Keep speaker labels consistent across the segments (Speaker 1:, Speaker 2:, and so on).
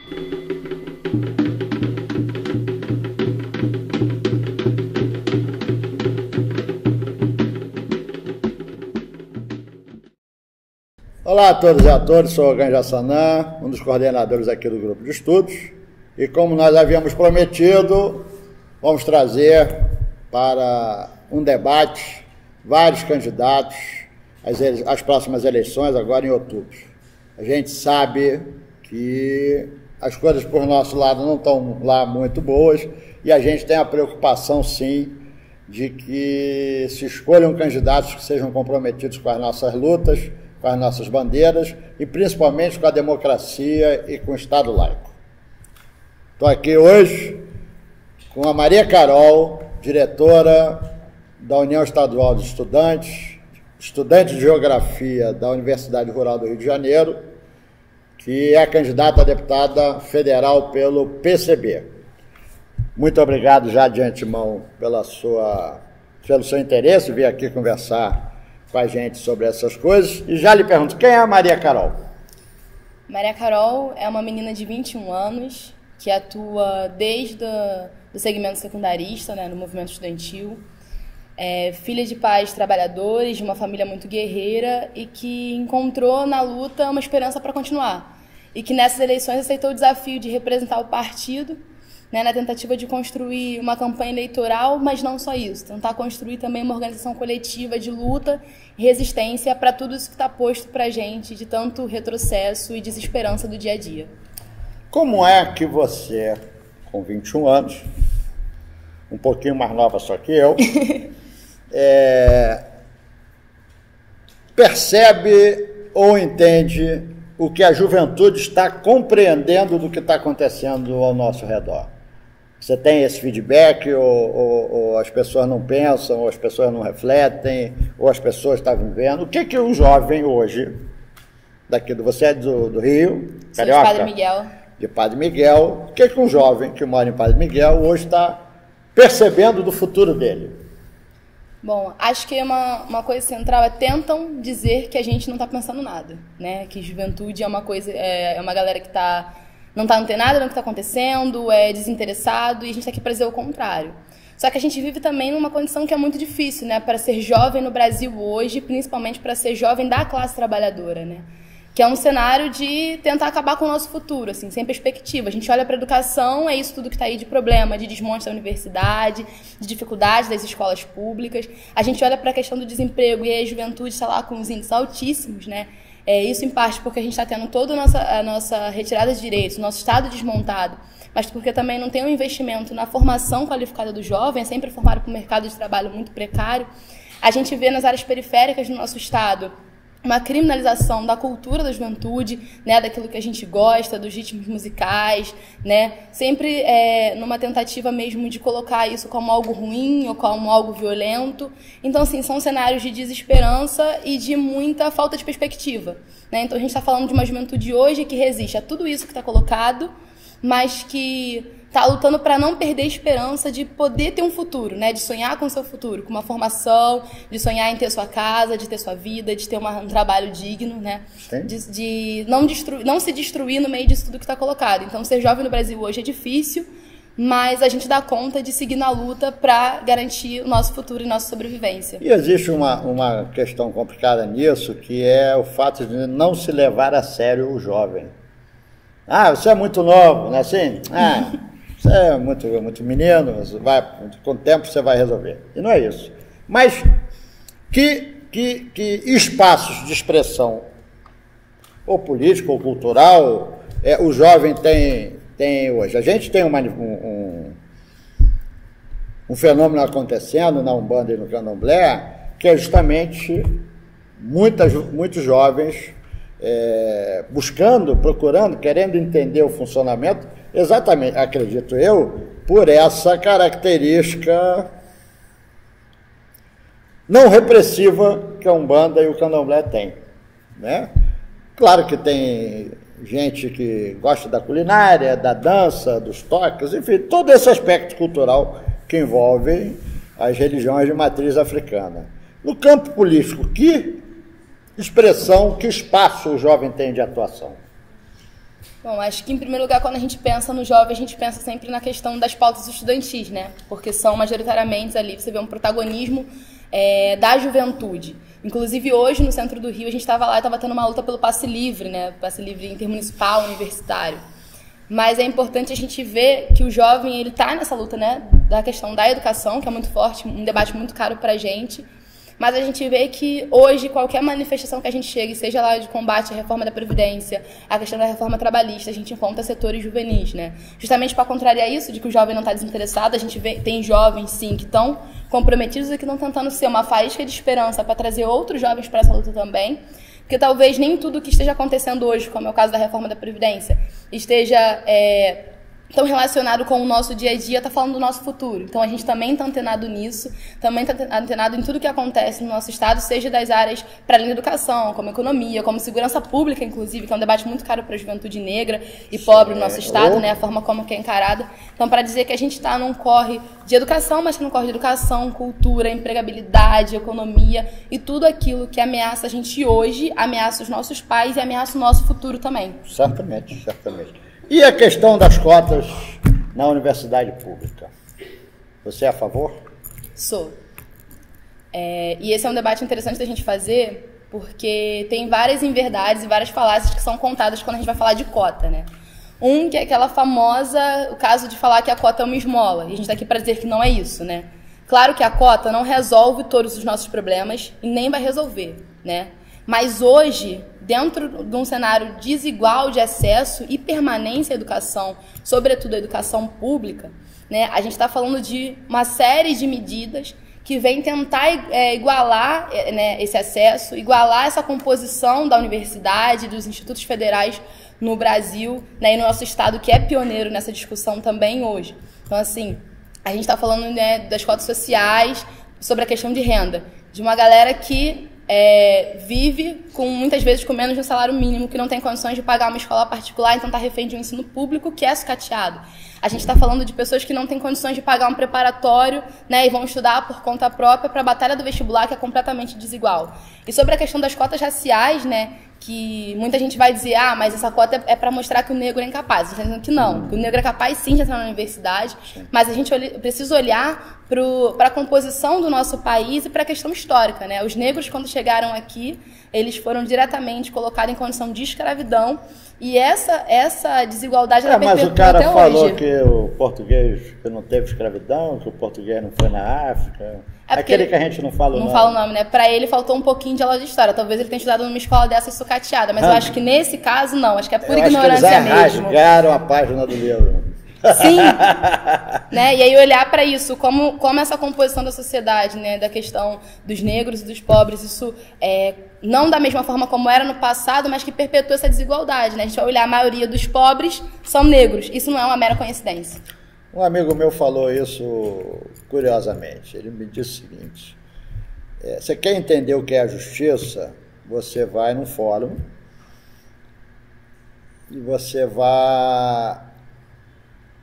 Speaker 1: Olá a todos e a todas, sou o Ganja Sanã, um dos coordenadores aqui do grupo de estudos, e como nós havíamos prometido, vamos trazer para um debate vários candidatos às próximas eleições, agora em outubro. A gente sabe que as coisas por nosso lado não estão lá muito boas e a gente tem a preocupação, sim, de que se escolham candidatos que sejam comprometidos com as nossas lutas, com as nossas bandeiras e principalmente com a democracia e com o Estado laico. Estou aqui hoje com a Maria Carol, diretora da União Estadual de Estudantes, estudante de Geografia da Universidade Rural do Rio de Janeiro, que é candidata a deputada federal pelo PCB. Muito obrigado já de antemão pelo seu interesse em vir aqui conversar com a gente sobre essas coisas. E já lhe pergunto, quem é a Maria Carol?
Speaker 2: Maria Carol é uma menina de 21 anos que atua desde o segmento secundarista, né, no movimento estudantil. É filha de pais trabalhadores, de uma família muito guerreira e que encontrou na luta uma esperança para continuar. E que nessas eleições aceitou o desafio de representar o partido, né, na tentativa de construir uma campanha eleitoral, mas não só isso, tentar construir também uma organização coletiva de luta e resistência para tudo isso que está posto para a gente, de tanto retrocesso e desesperança do dia a dia.
Speaker 1: Como é que você, com 21 anos, um pouquinho mais nova só que eu, percebe ou entende o que a juventude está compreendendo do que está acontecendo ao nosso redor? Você tem esse feedback, ou as pessoas não pensam, ou as pessoas não refletem, ou as pessoas estão vivendo? O que que o jovem hoje, você é do Rio,
Speaker 2: Sou Carioca? De Padre Miguel.
Speaker 1: De Padre Miguel. O que que um jovem que mora em Padre Miguel hoje está percebendo do futuro dele?
Speaker 2: Bom, acho que uma coisa central é tentam dizer que a gente não está pensando nada, né? Que juventude é uma coisa, é uma galera que não está antenada no que está acontecendo, é desinteressado, e a gente está aqui para dizer o contrário. Só que a gente vive também numa condição que é muito difícil, né? Para ser jovem no Brasil hoje, principalmente para ser jovem da classe trabalhadora, né? Que é um cenário de tentar acabar com o nosso futuro, assim, sem perspectiva. A gente olha para a educação, é isso tudo que está aí de problema, de desmonte da universidade, de dificuldade das escolas públicas. A gente olha para a questão do desemprego e aí a juventude está lá com os índices altíssimos, né? Isso em parte porque a gente está tendo toda a nossa retirada de direitos, o nosso Estado desmontado, mas porque também não tem um investimento na formação qualificada do jovem, é sempre formado para um mercado de trabalho muito precário. A gente vê nas áreas periféricas do nosso Estado uma criminalização da cultura da juventude, né, daquilo que a gente gosta, dos ritmos musicais, né, sempre numa tentativa mesmo de colocar isso como algo ruim ou como algo violento. Então, assim, são cenários de desesperança e de muita falta de perspectiva, né? Então, a gente está falando de uma juventude hoje que resiste a tudo isso que está colocado, mas que está lutando para não perder a esperança de poder ter um futuro, né? De sonhar com o seu futuro, com uma formação, de sonhar em ter sua casa, de ter sua vida, de ter um trabalho digno, né? De não se destruir no meio disso tudo que está colocado. Então, ser jovem no Brasil hoje é difícil, mas a gente dá conta de seguir na luta para garantir o nosso futuro e nossa sobrevivência.
Speaker 1: E existe uma questão complicada nisso, que é o fato de não se levar a sério o jovem. Você é muito novo, não é assim? Você é muito menino, com o tempo você vai resolver. E não é isso. Mas que espaços de expressão, ou político, ou cultural, o jovem tem hoje? A gente tem um fenômeno acontecendo na Umbanda e no Candomblé, que é justamente muitos jovens procurando, querendo entender o funcionamento, exatamente, acredito eu, por essa característica não repressiva que a Umbanda e o Candomblé têm, né? Claro que tem gente que gosta da culinária, da dança, dos toques, enfim, todo esse aspecto cultural que envolve as religiões de matriz africana. No campo político, que expressão, que espaço o jovem tem de atuação?
Speaker 2: Bom, acho que em primeiro lugar, quando a gente pensa no jovem, a gente pensa sempre na questão das pautas estudantis, né? Porque são majoritariamente ali, você vê um protagonismo da juventude. Inclusive hoje, no centro do Rio, a gente estava lá e estava tendo uma luta pelo passe livre, né? Passe livre intermunicipal, universitário. Mas é importante a gente ver que o jovem, ele está nessa luta, né? Da questão da educação, que é muito forte, um debate muito caro para a gente. Mas a gente vê que hoje qualquer manifestação que a gente chegue, seja lá de combate à reforma da Previdência, a questão da reforma trabalhista, a gente encontra setores juvenis, né? Justamente para contrariar isso, de que o jovem não está desinteressado, a gente tem jovens, sim, que estão comprometidos e que estão tentando ser uma faísca de esperança para trazer outros jovens para essa luta também. Porque talvez nem tudo que esteja acontecendo hoje, como é o caso da reforma da Previdência, esteja tão relacionado com o nosso dia a dia, está falando do nosso futuro. Então a gente também está antenado nisso, também está antenado em tudo que acontece no nosso estado, seja das áreas para além da educação, como economia, como segurança pública, inclusive, que é um debate muito caro para a juventude negra e pobre no nosso estado, né, a forma como que é encarada. Então, para dizer que a gente está num corre de educação, mas que não corre de educação, cultura, empregabilidade, economia e tudo aquilo que ameaça a gente hoje, ameaça os nossos pais e ameaça o nosso futuro também.
Speaker 1: Certamente, certamente. E a questão das cotas na universidade pública? Você é a favor?
Speaker 2: Sou. E esse é um debate interessante da gente fazer, porque tem várias inverdades e várias falácias que são contadas quando a gente vai falar de cota, né? Que é aquela famosa, o caso de falar que a cota é uma esmola. E a gente está aqui para dizer que não é isso, né? Claro que a cota não resolve todos os nossos problemas e nem vai resolver, né? Mas hoje, dentro de um cenário desigual de acesso e permanência à educação, sobretudo a educação pública, né, a gente está falando de uma série de medidas que vem tentar igualar né, esse acesso, igualar essa composição da universidade, dos institutos federais no Brasil, né, e no nosso estado, que é pioneiro nessa discussão também hoje. Então, assim, a gente está falando, né, das cotas sociais, sobre a questão de renda, de uma galera que vive muitas vezes com menos de um salário mínimo, que não tem condições de pagar uma escola particular, então está refém de um ensino público que é sucateado. A gente está falando de pessoas que não têm condições de pagar um preparatório, né, e vão estudar por conta própria para a batalha do vestibular, que é completamente desigual. E sobre a questão das cotas raciais, né, que muita gente vai dizer, mas essa cota é para mostrar que o negro é incapaz. A gente está dizendo que não, que o negro é capaz sim de entrar na universidade, mas a gente precisa olhar para a composição do nosso país e para a questão histórica, né? Os negros, quando chegaram aqui, eles foram diretamente colocados em condição de escravidão, e essa desigualdade ela
Speaker 1: mas o
Speaker 2: perpetua
Speaker 1: cara
Speaker 2: até
Speaker 1: falou
Speaker 2: hoje.
Speaker 1: que o português que não teve escravidão, que o português não foi na África. Aquele que a gente não fala o nome.
Speaker 2: Não fala o nome, né? Pra ele faltou um pouquinho de aula de história. Talvez ele tenha estudado numa escola dessa sucateada, mas eu acho que nesse caso não. Acho que é por ignorância
Speaker 1: mesmo. Eles rasgaram a página do livro.
Speaker 2: Sim, né? E aí olhar para isso, como essa composição da sociedade, né, da questão dos negros e dos pobres, isso não da mesma forma como era no passado, mas que perpetua essa desigualdade, né? A gente vai olhar, a maioria dos pobres são negros. Isso não é uma mera coincidência.
Speaker 1: Um amigo meu falou isso curiosamente. Ele me disse o seguinte: você quer entender o que é a justiça? Você vai num fórum e você vai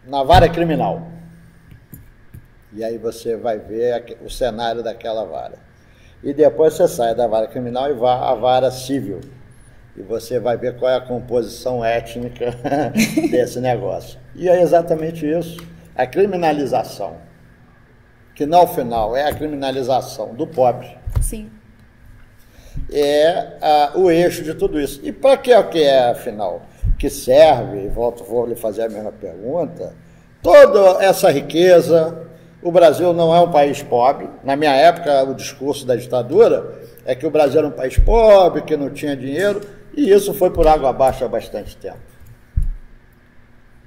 Speaker 1: na vara criminal. E aí você vai ver o cenário daquela vara. E depois você sai da vara criminal e vai à vara civil. E você vai ver qual é a composição étnica desse negócio. E é exatamente isso. A criminalização, que no final é a criminalização do pobre.
Speaker 2: Sim.
Speaker 1: É o eixo de tudo isso. E para que é, afinal? Que serve, e vou lhe fazer a mesma pergunta, toda essa riqueza. O Brasil não é um país pobre. Na minha época, o discurso da ditadura é que o Brasil era um país pobre, que não tinha dinheiro, e isso foi por água abaixo há bastante tempo.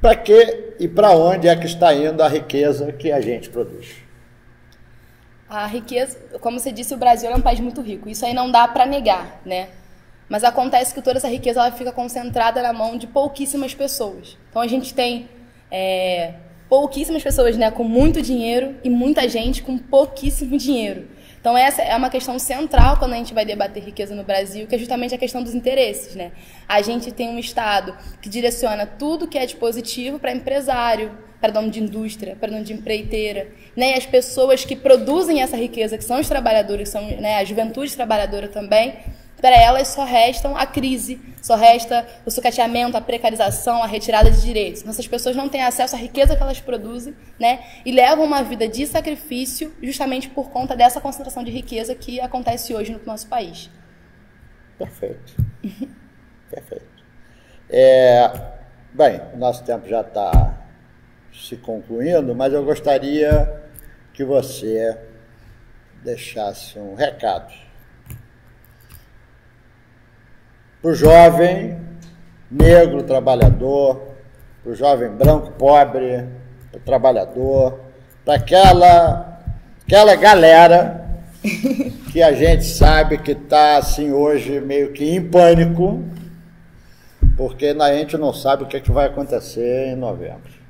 Speaker 1: Para que e para onde é que está indo a riqueza que a gente produz?
Speaker 2: A riqueza, como você disse, o Brasil é um país muito rico. Isso aí não dá para negar, né? Mas acontece que toda essa riqueza ela fica concentrada na mão de pouquíssimas pessoas. Então a gente tem pouquíssimas pessoas, né, com muito dinheiro e muita gente com pouquíssimo dinheiro. Então essa é uma questão central quando a gente vai debater riqueza no Brasil, que é justamente a questão dos interesses, né? A gente tem um Estado que direciona tudo que é de positivo para empresário, para dono de indústria, para dono de empreiteira, né? E as pessoas que produzem essa riqueza, que são os trabalhadores, que são, né, a juventude trabalhadora também, para elas só restam a crise, só resta o sucateamento, a precarização, a retirada de direitos. Essas pessoas não têm acesso à riqueza que elas produzem, né? E levam uma vida de sacrifício justamente por conta dessa concentração de riqueza que acontece hoje no nosso país.
Speaker 1: Perfeito. Perfeito. Bem, nosso tempo já está se concluindo, mas eu gostaria que você deixasse um recado para o jovem negro trabalhador, para o jovem branco pobre, para o trabalhador, para aquela galera que a gente sabe que está assim hoje meio que em pânico, porque a gente não sabe o que vai acontecer em novembro.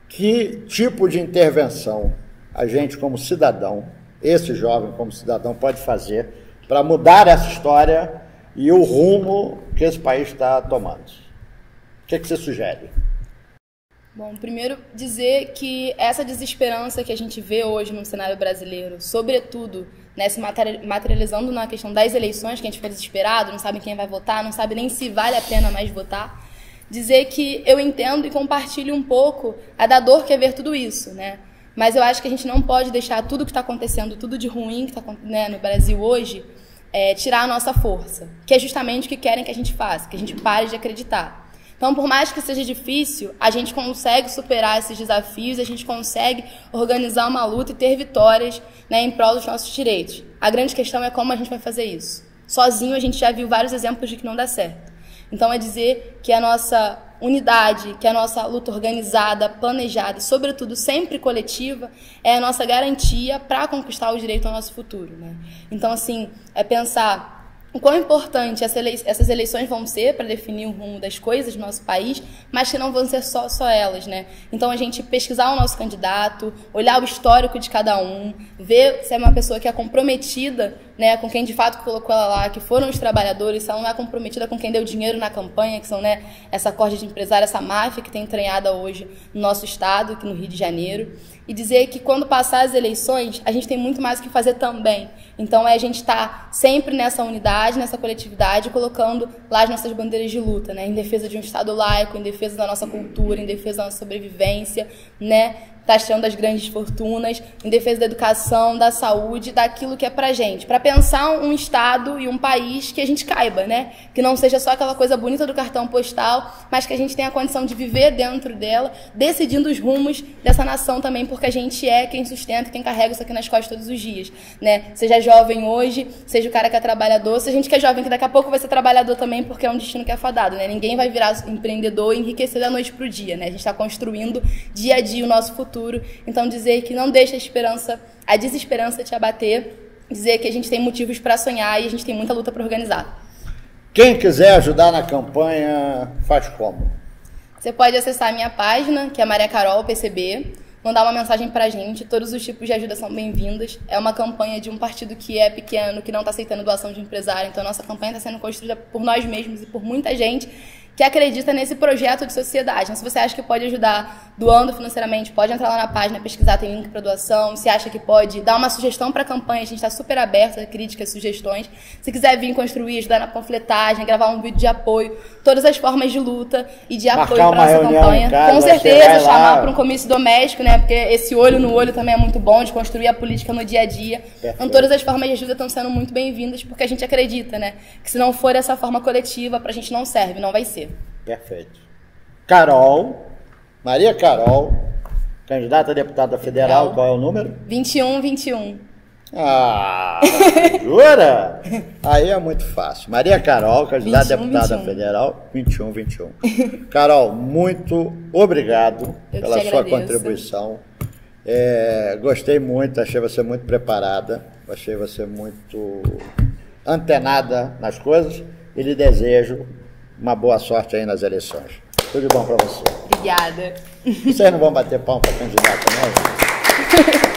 Speaker 1: Que tipo de intervenção a gente como cidadão, esse jovem como cidadão pode fazer para mudar essa história e o rumo que esse país está tomando? O que você sugere?
Speaker 2: Bom, primeiro dizer que essa desesperança que a gente vê hoje no cenário brasileiro, sobretudo, né, se materializando na questão das eleições, que a gente fica desesperado, não sabe quem vai votar, não sabe nem se vale a pena mais votar, dizer que eu entendo e compartilho um pouco a da dor que é ver tudo isso, né? Mas eu acho que a gente não pode deixar tudo que está acontecendo, tudo de ruim que está, né, no Brasil hoje, tirar a nossa força, que é justamente o que querem que a gente faça, que a gente pare de acreditar. Então, por mais que seja difícil, a gente consegue superar esses desafios, a gente consegue organizar uma luta e ter vitórias, né, em prol dos nossos direitos. A grande questão é como a gente vai fazer isso. Sozinho, a gente já viu vários exemplos de que não dá certo. Então, é dizer que a nossa unidade, que a nossa luta organizada, planejada e, sobretudo, sempre coletiva, é a nossa garantia para conquistar o direito ao nosso futuro, né? Então, assim, é pensar o quão importante essas eleições vão ser para definir o rumo das coisas no nosso país, mas que não vão ser só elas, né? Então, a gente pesquisar o nosso candidato, olhar o histórico de cada um, ver se é uma pessoa que é comprometida, né, com quem de fato colocou ela lá, que foram os trabalhadores, se ela não é comprometida com quem deu dinheiro na campanha, que são, né, essa corte de empresário, essa máfia que tem entranhada hoje no nosso estado, aqui no Rio de Janeiro. E dizer que quando passar as eleições, a gente tem muito mais o que fazer também. Então, a gente estar sempre nessa unidade, nessa coletividade, colocando lá as nossas bandeiras de luta, né? Em defesa de um Estado laico, em defesa da nossa cultura, em defesa da nossa sobrevivência, né? Taxando das grandes fortunas, em defesa da educação, da saúde, daquilo que é pra gente. Para pensar um Estado e um país que a gente caiba, né? Que não seja só aquela coisa bonita do cartão postal, mas que a gente tenha a condição de viver dentro dela, decidindo os rumos dessa nação também, porque a gente é quem sustenta, quem carrega isso aqui nas costas todos os dias, né? Seja jovem hoje, seja o cara que é trabalhador, seja a gente que é jovem, que daqui a pouco vai ser trabalhador também, porque é um destino que é fadado, né? Ninguém vai virar empreendedor e enriquecer da noite pro dia, né? A gente está construindo dia a dia o nosso futuro. Então, dizer que não deixa a desesperança te abater, dizer que a gente tem motivos para sonhar e a gente tem muita luta para organizar.
Speaker 1: Quem quiser ajudar na campanha, faz como?
Speaker 2: Você pode acessar a minha página, que é Maria Carol PCB, mandar uma mensagem pra gente, todos os tipos de ajuda são bem-vindas. É uma campanha de um partido que é pequeno, que não está aceitando doação de empresário, então a nossa campanha está sendo construída por nós mesmos e por muita gente que acredita nesse projeto de sociedade. Então, se você acha que pode ajudar doando financeiramente, pode entrar lá na página, pesquisar, tem link para doação. Se acha que pode dar uma sugestão para a campanha, a gente está super aberto a críticas, sugestões. Se quiser vir construir, ajudar na panfletagem, gravar um vídeo de apoio, todas as formas de luta e de apoio para nossa campanha. Com certeza, chamar para um comício doméstico, né? Porque esse olho no olho também é muito bom, de construir a política no dia a dia. Então, todas as formas de ajuda estão sendo muito bem-vindas, porque a gente acredita, né? Que se não for essa forma coletiva, para a gente não serve, não vai ser.
Speaker 1: Perfeito. Carol, Maria Carol, candidata a deputada federal, qual é o número?
Speaker 2: 2121.
Speaker 1: Ah, jura? Aí é muito fácil. Maria Carol, candidata a deputada federal, 2121. Carol, muito obrigado pela sua contribuição. Gostei muito, achei você muito preparada, achei você muito antenada nas coisas e lhe desejo uma boa sorte aí nas eleições. Tudo de bom para você.
Speaker 2: Obrigada.
Speaker 1: Vocês não vão bater palma para candidata, não?